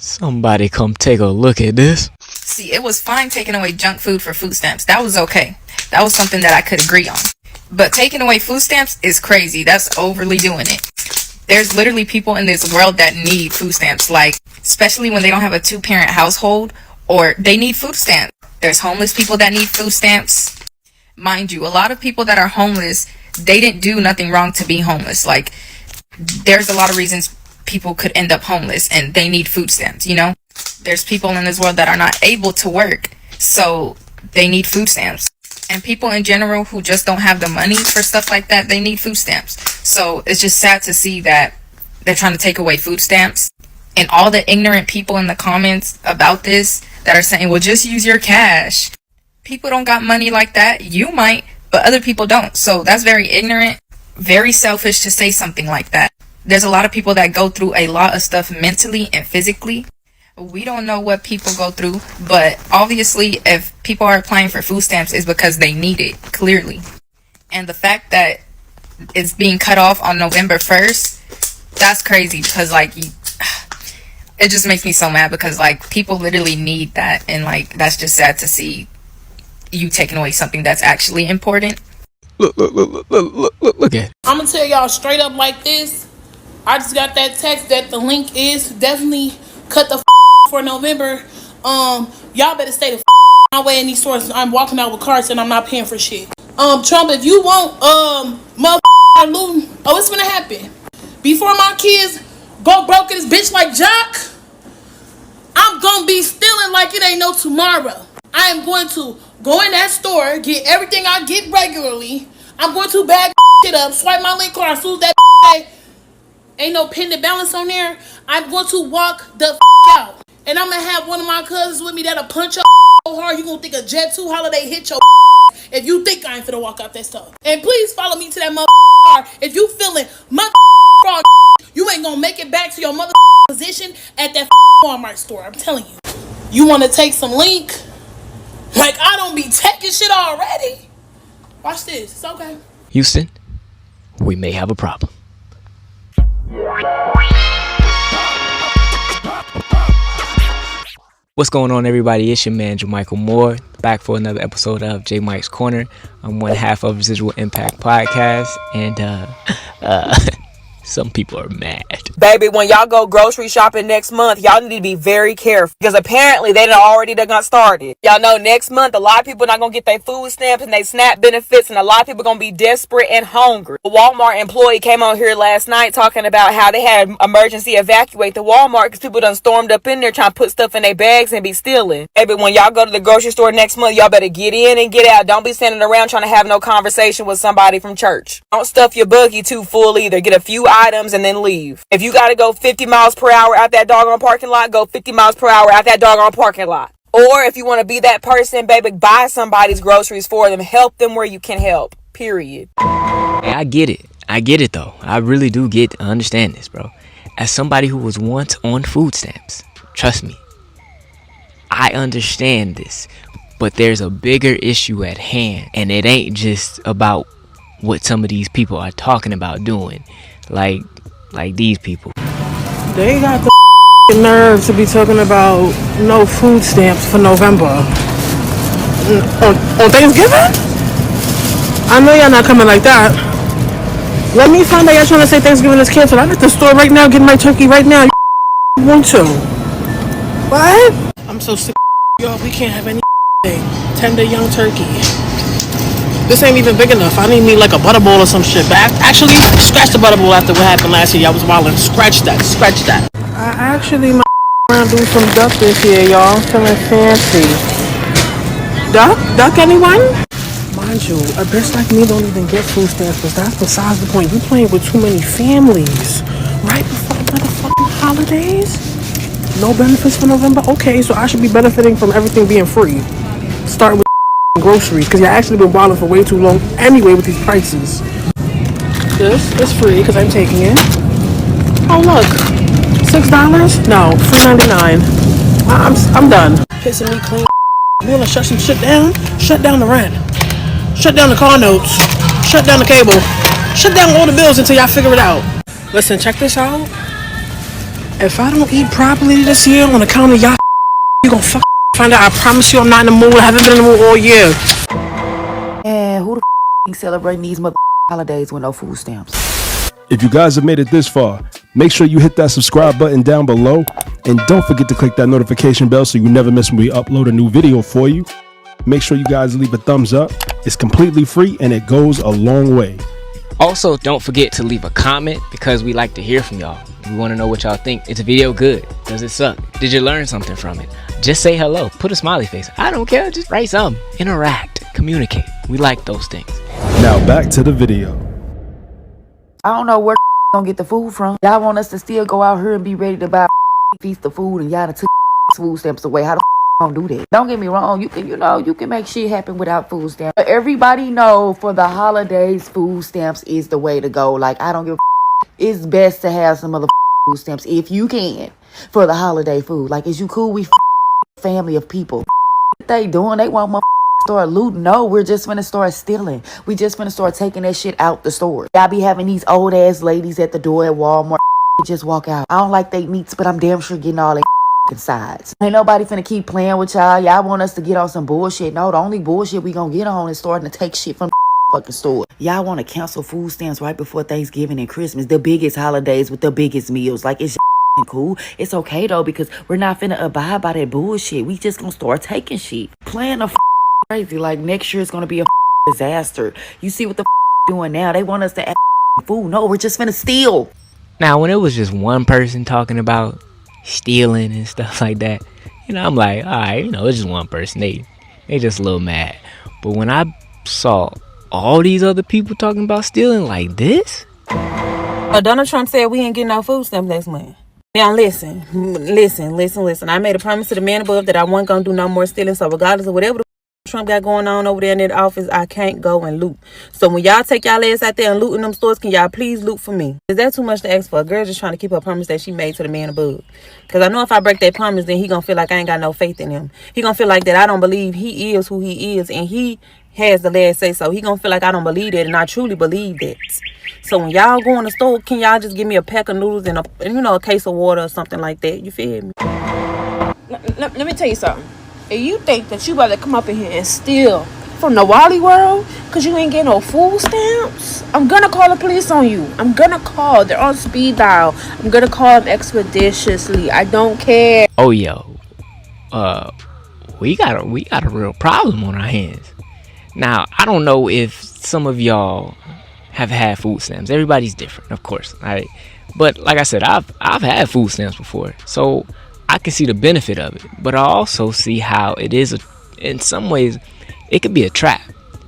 Somebody come take a look at this. See, it was fine taking away junk food for food stamps. That was okay. That was something that I could agree on. But taking away food stamps is crazy. That's overly doing it. There's literally people in this world that need food stamps, like, especially when they don't have a 2-parent household, or they need food stamps. There's homeless people that need food stamps. Mind you, a lot of people that are homeless, they didn't do nothing wrong to be homeless. Like, there's a lot of reasons people could end up homeless, and they need food stamps, you know? There's people in this world that are not able to work, so they need food stamps. And people in general who just don't have the money for stuff like that, they need food stamps. So it's just sad to see that they're trying to take away food stamps. And all the ignorant people in the comments about this that are saying, well, just use your cash. People don't got money like that. You might, but other people don't. So that's very ignorant, very selfish to say something like that. There's a lot of people that go through a lot of stuff mentally and physically. We don't know what people go through, but obviously if people are applying for food stamps, it's because they need it, clearly. And the fact that it's being cut off on November 1st, that's crazy, because like it just makes me so mad, because like people literally need that, and like that's just sad to see you taking away something that's actually important. Look at. I'm gonna tell y'all straight up like this. I just got that text that the link is definitely cut the for November. Y'all better stay the my way in these stores. I'm walking out with carts and I'm not paying for shit. Trump, if you want motherfucker looting, it's gonna happen. Before my kids go broke in this bitch like Jock, I'm gonna be stealing like it ain't no tomorrow. I am going to go in that store, get everything I get regularly. I'm going to bag shit up, swipe my link card as soon as that ain't no pending balance on there. I'm going to walk the out. And I'm going to have one of my cousins with me that'll punch your so hard you going to think a Jet 2 holiday hit your if you think I ain't finna walk out that stuff. And please follow me to that car. If you feeling fraud, you ain't going to make it back to your position at that Walmart store. I'm telling you. You want to take some link? Like I don't be taking shit already. Watch this. It's okay. Houston, we may have a problem. What's going on, everybody? It's your man JaMichael Moore, back for another episode of J Mike's Corner. I'm one half of Residual Impact Podcast, and some people are mad. Baby, when y'all go grocery shopping next month, y'all need to be very careful, because apparently they done got started. Y'all know next month a lot of people not gonna get their food stamps and they SNAP benefits, and a lot of people gonna be desperate and hungry. A Walmart employee came on here last night talking about how they had emergency evacuate the Walmart because people done stormed up in there trying to put stuff in their bags and be stealing. Baby, when y'all go to the grocery store next month, y'all better get in and get out. Don't be standing around trying to have no conversation with somebody from church. Don't stuff your buggy too full either. Get a few items and then leave. If you gotta go 50 miles per hour out that doggone parking lot, go 50 miles per hour out that doggone parking lot. Or if you want to be that person, baby, buy somebody's groceries for them. Help them where you can help. Period. Hey, I get it though. I really do understand this, bro. As somebody who was once on food stamps, trust me, I understand this. But there's a bigger issue at hand, and it ain't just about what some of these people are talking about doing. Like these people. They got the nerve to be talking about no food stamps for November. On Thanksgiving? I know y'all not coming like that. Let me find out y'all trying to say Thanksgiving is canceled. I'm at the store right now getting my turkey right now. You want to? What? I'm so sick of y'all. We can't have any tender young turkey. This ain't even big enough. I need me like a butter bowl or some shit. But actually, scratch the butter bowl after what happened last year. Y'all was wildin'. Scratch that. I actually might do some duck this year, y'all. Feeling fancy. Duck anyone? Mind you, a bitch like me don't even get food stamps, because that's besides the point. You playing with too many families. Right before the motherfucking holidays? No benefits for November? Okay, so I should be benefiting from everything being free. Start with groceries, because y'all actually been wilding for way too long anyway with these prices. This is free because I'm taking it. Oh look, $6? No, $3.99. I'm done. Pissing me clean. You wanna shut some shit down? Shut down the rent. Shut down the car notes. Shut down the cable. Shut down all the bills until y'all figure it out. Listen, check this out. If I don't eat properly this year on account of y'all, you gonna find out. I promise you I'm not in the mood. I haven't been in the mood all year. And who the celebrating these holidays with no food stamps? If you guys have made it this far, make sure you hit that subscribe button down below. And don't forget to click that notification bell so you never miss when we upload a new video for you. Make sure you guys leave a thumbs up. It's completely free and it goes a long way. Also, don't forget to leave a comment because we like to hear from y'all. We want to know what y'all think. Is the video good? Does it suck? Did you learn something from it? Just say hello. Put a smiley face. I don't care. Just write something. Interact. Communicate. We like those things. Now back to the video. I don't know where gonna get the food from. Y'all want us to still go out here and be ready to buy feast of food, and y'all done took food stamps away. How the gonna do that? Don't get me wrong. You can make shit happen without food stamps. But everybody know for the holidays, food stamps is the way to go. Like, I don't give a it's best to have some other food stamps if you can for the holiday food. Like, is you cool? We family of people. What they doing? They want start looting. No, we're just gonna start stealing. We just gonna start taking that shit out the store. Y'all be having these old ass ladies at the door at Walmart just walk out. I don't like they meats, but I'm damn sure getting all they sides. Ain't nobody finna keep playing with y'all. Y'all want us to get on some bullshit. No, the only bullshit we gonna get on is starting to take shit from fucking store. Y'all want to cancel food stamps right before Thanksgiving and Christmas, the biggest holidays with the biggest meals. Like, it's cool. It's okay though, because we're not finna abide by that bullshit. We just gonna start taking shit. Playing a crazy. Like, next year it's gonna be a disaster. You see what the doing now? They want us to act food. No, we're just finna steal. Now, when it was just one person talking about stealing and stuff like that, I'm like, all right, it's just one person. They just a little mad. But when I saw all these other people talking about stealing like this, Donald Trump said we ain't getting no food stamps next month. Now listen. I made a promise to the man above that I wasn't gonna do no more stealing. So regardless of whatever the Trump got going on over there in that office, I can't go and loot. So when y'all take y'all ass out there and loot in them stores, can y'all please loot for me? Is that too much to ask for? A girl just trying to keep her promise that she made to the man above. Because I know if I break that promise, then he gonna feel like I ain't got no faith in him. He gonna feel like that I don't believe he is who he is, and he has the last say. So he gonna feel like I don't believe that, and I truly believe that. So when y'all go in the store, can y'all just give me a pack of noodles and a case of water or something like that? You feel me? Let me tell you something. If you think that you about to come up in here and steal from the Wally world because you ain't getting no food stamps, I'm gonna call the police on you. I'm gonna call. They're on speed dial. I'm gonna call them expeditiously. I don't care. oh yo, we got a real problem on our hands. Now, I don't know if some of y'all have had food stamps. Everybody's different, of course. But like I said, I've had food stamps before, so I can see the benefit of it. But I also see how it is in some ways it could be a trap.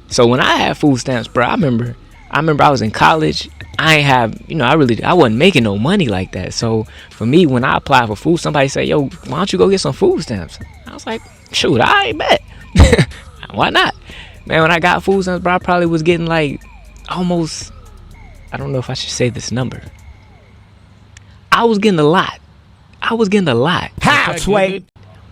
So when I had food stamps, bro, I remember I was in college. I ain't have, I wasn't making no money like that. So for me, when I applied for food, somebody said, yo, why don't you go get some food stamps? I was like, shoot, I ain't bet. Why not? Man, when I got food stamps, bro, I probably was getting like almost, I don't know if I should say this number. I was getting a lot. How, Sway?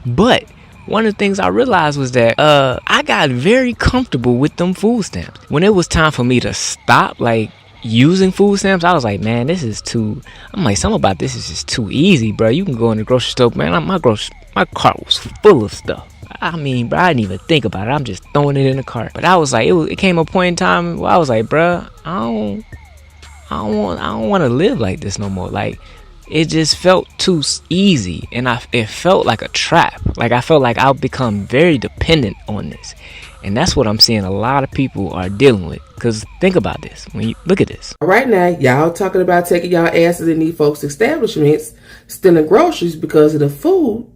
But one of the things I realized was that I got very comfortable with them food stamps. When it was time for me to stop using food stamps, I was like, man, this is too. I'm like, something about this is just too easy, bro. You can go in the grocery store, man. My cart was full of stuff. I mean, bro, I didn't even think about it. I'm just throwing it in the cart. But I was like, it came a point in time where I was like, bro, I don't want to live like this no more. Like, it just felt too easy, and it felt like a trap. Like, I felt like I'll become very dependent on this, and that's what I'm seeing a lot of people are dealing with. Because think about this, when you look at this right now, y'all talking about taking y'all asses in these folks' establishments, stealing groceries because of the food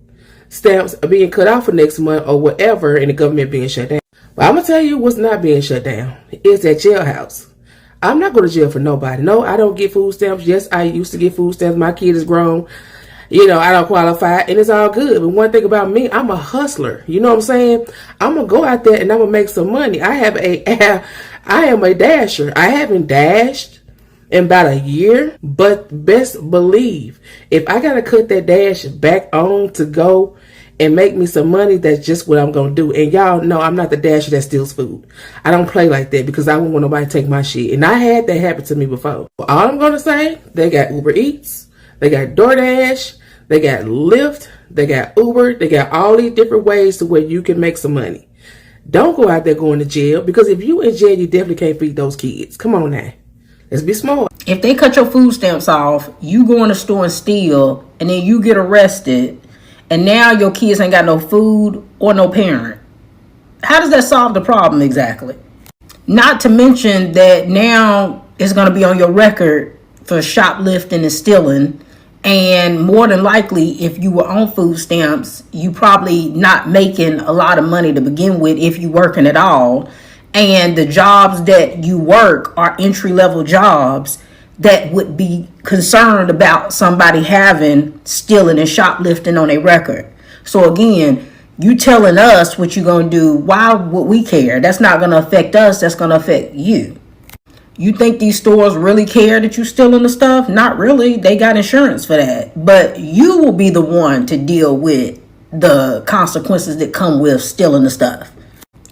stamps are being cut off for next month or whatever, and the government being shut down. But I'm gonna tell you what's not being shut down. It's that jailhouse. I'm not going to jail for nobody. No, I don't get food stamps. Yes, I used to get food stamps. My kid is grown. I don't qualify, and it's all good. But one thing about me, I'm a hustler. You know what I'm saying? I'm going to go out there and I'm going to make some money. I am a dasher. I haven't dashed in about a year, but best believe if I got to cut that dash back on to go and make me some money, that's just what I'm going to do. And y'all know I'm not the dasher that steals food. I don't play like that because I don't want nobody to take my shit. And I had that happen to me before. All I'm going to say, they got Uber Eats, They got DoorDash, they got Lyft, they got Uber, they got all these different ways to where you can make some money. Don't go out there going to jail, because if you in jail, you definitely can't feed those kids. Come on now. Let's be smart. If they cut your food stamps off, you go in the store and steal, and then you get arrested, and now your kids ain't got no food or no parent. How does that solve the problem exactly? Not to mention that now it's going to be on your record for shoplifting and stealing. And more than likely, if you were on food stamps, you probably not making a lot of money to begin with if you working at all. And the jobs that you work are entry-level jobs that would be concerned about somebody having stealing and shoplifting on a record. So again, you telling us what you're going to do, why would we care? That's not going to affect us. That's going to affect you. You think these stores really care that you stealing the stuff? Not really. They got insurance for that. But you will be the one to deal with the consequences that come with stealing the stuff.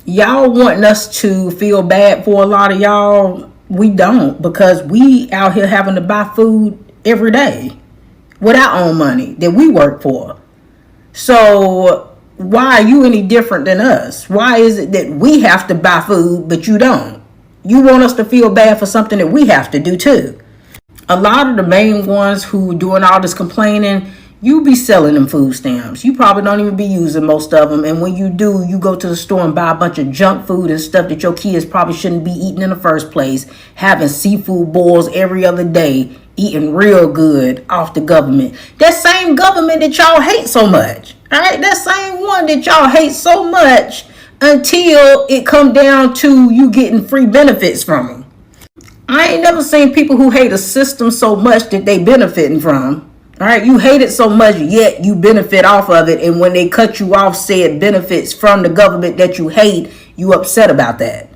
Y'all wanting us to feel bad for a lot of y'all. We don't, because we out here having to buy food every day with our own money that we work for. So why are you any different than us? Why is it that we have to buy food but you don't? You want us to feel bad for something that we have to do too. A lot of the main ones who doing all this complaining, you be selling them food stamps. You probably don't even be using most of them. And when you do, you go to the store and buy a bunch of junk food and stuff that your kids probably shouldn't be eating in the first place. Having seafood boils every other day. Eating real good off the government. That same government that y'all hate so much. All right, that same one that y'all hate so much until it come down to you getting free benefits from them. I ain't never seen people who hate a system so much that they benefiting from. All right, you hate it so much, yet you benefit off of it. And when they cut you off said benefits from the government that you hate, you upset about that.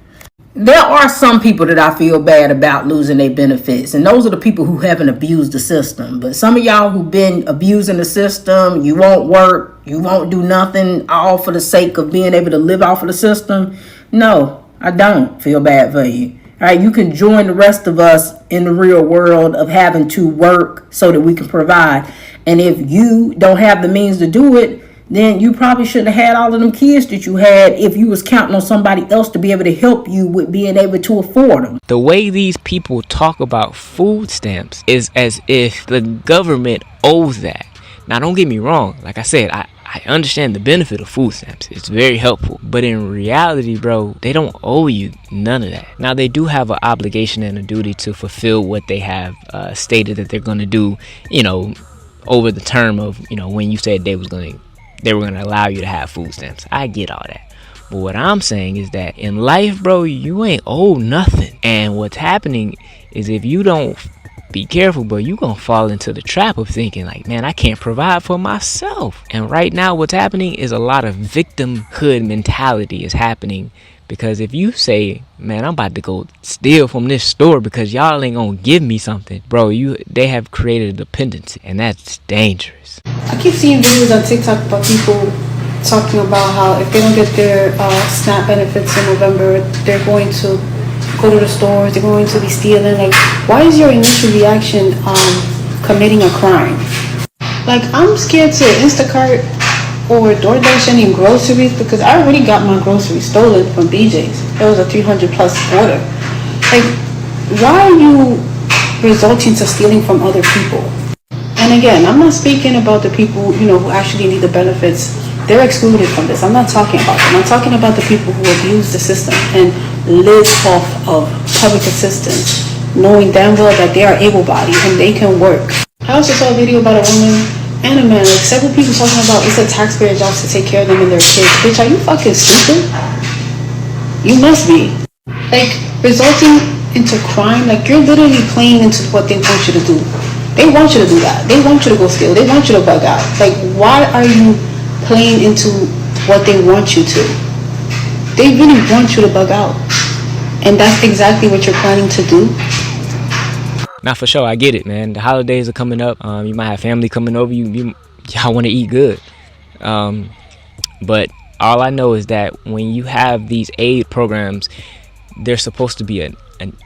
There are some people that I feel bad about losing their benefits, and those are the people who haven't abused the system. But some of y'all who've been abusing the system, you won't work, you won't do nothing, all for the sake of being able to live off of the system. No, I don't feel bad for you. All right, you can join the rest of us in the real world of having to work so that we can provide. And if you don't have the means to do it, then you probably shouldn't have had all of them kids that you had if you was counting on somebody else to be able to help you with being able to afford them. The way these people talk about food stamps is as if the government owes that. Now, don't get me wrong. Like I said, I understand the benefit of food stamps. It's very helpful. But in reality, bro, they don't owe you none of that. Now, they do have an obligation and a duty to fulfill what they have stated that they're going to do, over the term of, when you said they were going to allow you to have food stamps. I get all that. But what I'm saying is that in life, bro, you ain't owed nothing. And what's happening is if you don't be careful, bro, you gonna fall into the trap of thinking like, man, I can't provide for myself. And right now what's happening is a lot of victimhood mentality is happening. Because if you say, man, I'm about to go steal from this store because y'all ain't gonna give me something, bro, they have created a dependency, and that's dangerous. I keep seeing videos on TikTok about people talking about how if they don't get their SNAP benefits in November, they're going to go to the stores, they're going to be stealing. Like, why is your initial reaction committing a crime? Like, I'm scared to Instacart or DoorDash any groceries because I already got my groceries stolen from BJ's. It was a 300 plus order. Like, why are you resorting to stealing from other people? And again, I'm not speaking about the people, who actually need the benefits. They're excluded from this. I'm not talking about them. I'm talking about the people who abuse the system and live off of public assistance, knowing damn well that they are able-bodied and they can work. I also saw a video about a woman and a man, like several people talking about it's a taxpayer job to take care of them and their kids. Bitch, are you fucking stupid? You must be. Like, resulting into crime, like you're literally playing into what they want you to do. They want you to do that. They want you to go steal. They want you to bug out. Like, why are you playing into what they want you to? They really want you to bug out. And that's exactly what you're planning to do. Now, for sure, I get it, man. The holidays are coming up. You might have family coming over. Y'all want to eat good. But all I know is that when you have these aid programs, there's supposed to be a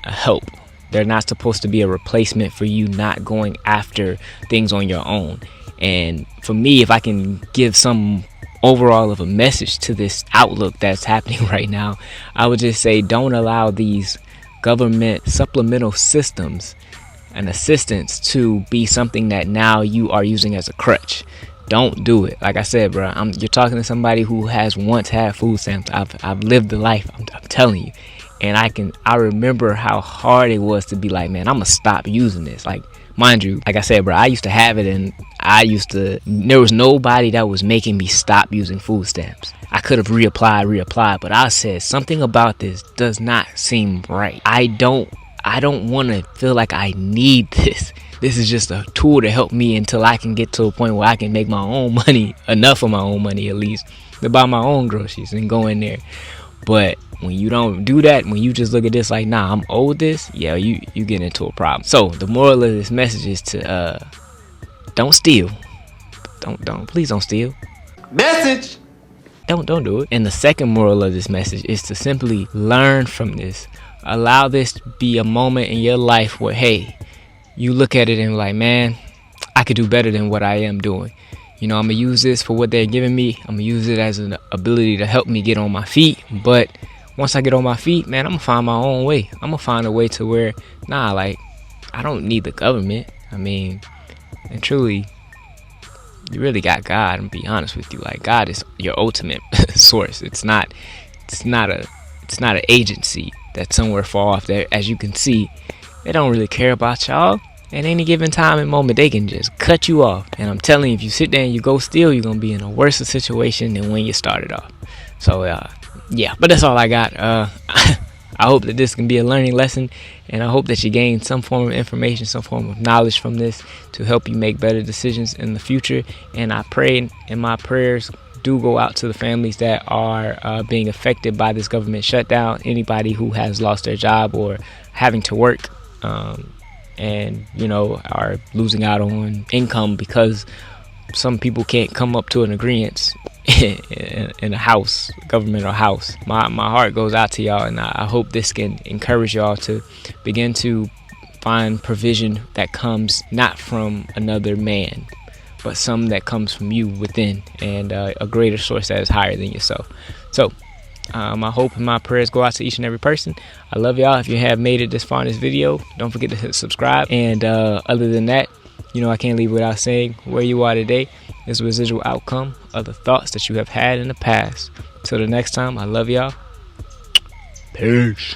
help. They're not supposed to be a replacement for you not going after things on your own. And for me, if I can give some overall of a message to this outlook that's happening right now, I would just say don't allow these government supplemental systems and assistance to be something that now you are using as a crutch. Don't do it. Like I said, bro, you're talking to somebody who has once had food stamps. I've lived the life. I'm telling you. And I remember how hard it was to be like, man, I'm gonna stop using this. Like, mind you, like I said, bro, I used to have it, and there was nobody that was making me stop using food stamps. I could have reapplied, but I said something about this does not seem right. I don't want to feel like I need this. This is just a tool to help me until I can get to a point where I can make my own money, enough of my own money at least, to buy my own groceries and go in there. But when you don't do that, when you just look at this like, nah, I'm owed this, yeah, you get into a problem. So the moral of this message is to don't steal. Please don't steal. Message. Don't do it. And the second moral of this message is to simply learn from this. Allow this to be a moment in your life where, hey, you look at it and like, man, I could do better than what I am doing. You know, I'm going to use this for what they're giving me. I'm going to use it as an ability to help me get on my feet. But once I get on my feet, man, I'm going to find my own way. I'm going to find a way to where, like, I don't need the government. I mean, and truly, you really got God. I'm going to be honest with you. Like, God is your ultimate source. It's not an agency that's somewhere far off there. As you can see, they don't really care about y'all. At any given time and moment, they can just cut you off. And I'm telling you, if you sit there and you go steal, you're going to be in a worse situation than when you started off. So, yeah, but that's all I got. I hope that this can be a learning lesson, and I hope that you gain some form of information, some form of knowledge from this to help you make better decisions in the future. And I pray, and my prayers do go out to the families that are being affected by this government shutdown, anybody who has lost their job or having to work, and are losing out on income because some people can't come up to an agreement in a house, government or house. My heart goes out to y'all, and I hope this can encourage y'all to begin to find provision that comes not from another man, but some that comes from you within, and a greater source that is higher than yourself. So my hope and my prayers go out to each and every person. I love y'all. If you have made it this far in this video, don't forget to hit subscribe. And other than that, I can't leave without saying where you are today is a residual outcome of the thoughts that you have had in the past. Till the next time, I love y'all. Peace.